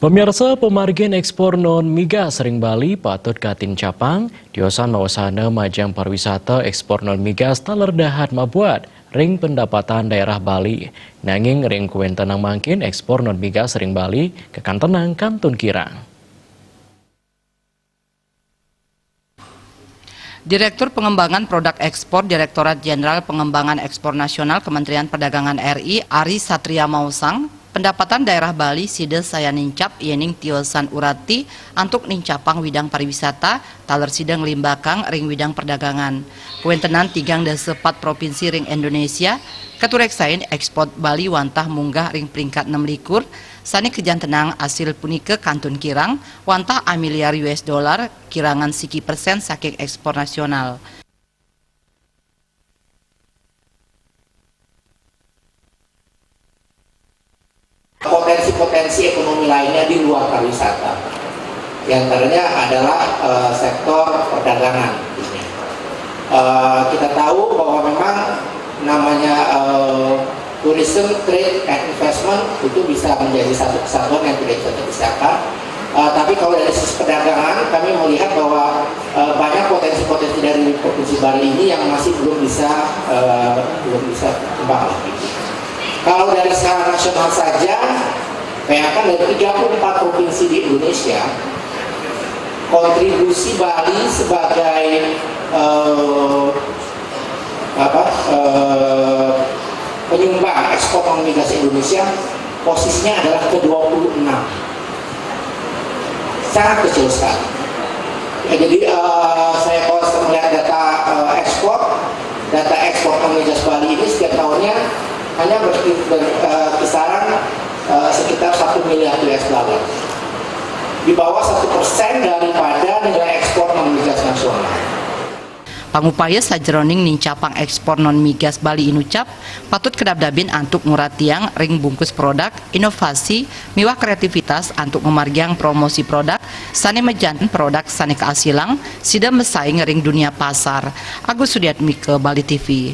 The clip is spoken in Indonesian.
Pemirsa, pemargian ekspor non-migas ring Bali patut katin capang, diosan mawasana majang pariwisata ekspor non-migas talerdahat mabuat ring pendapatan daerah Bali. Nanging ring kuen tenang mangkin ekspor non-migas ring Bali kekan tenang kantun kirang. Direktur Pengembangan Produk Ekspor Direktorat Jenderal Pengembangan Ekspor Nasional Kementerian Perdagangan RI Ari Satria Mausang, pendapatan daerah Bali sida saya nincap yening tiosan urati antuk nincapang widang pariwisata taler sidang limbakang ring widang perdagangan. Kuentenan tigang dan sepat provinsi ring Indonesia keturek sain ekspor Bali wantah munggah ring peringkat 6 likur sani kejan tenang hasil punike kantun kirang wantah $1 miliar kirangan siki persen saking ekspor nasional. Potensi-potensi ekonomi lainnya di luar pariwisata, yang antaranya adalah sektor perdagangan. Kita tahu bahwa memang namanya tourism, trade, and investment itu bisa menjadi satu kesatuan yang tidak bisa terpisahkan. Tapi kalau dari sisi perdagangan, kami melihat bahwa banyak potensi-potensi dari Provinsi Bali ini yang masih belum bisa kembang lagi. Kalau dari skala nasional saja, bayangkan dari 34 provinsi di Indonesia, kontribusi Bali sebagai penyumbang ekspor non-migas Indonesia posisinya adalah ke-26, sangat kecil sekali. Ya, jadi saya kalau melihat data ekspor non-migas Bali ini setiap tahunnya hanya berkisaran sekitar $1 miliar, di bawah 1% daripada nilai ekspor non-migas nasional. Pangupaya sajeroning nincapang ekspor non-migas Bali inucap patut kedap-dabin antuk nguratiang ring bungkus produk, inovasi, miwah kreativitas antuk memargiang promosi produk, sani mejan produk sani keasilang, sida mesaing ring dunia pasar. Agus Sudiatmike, Bali TV.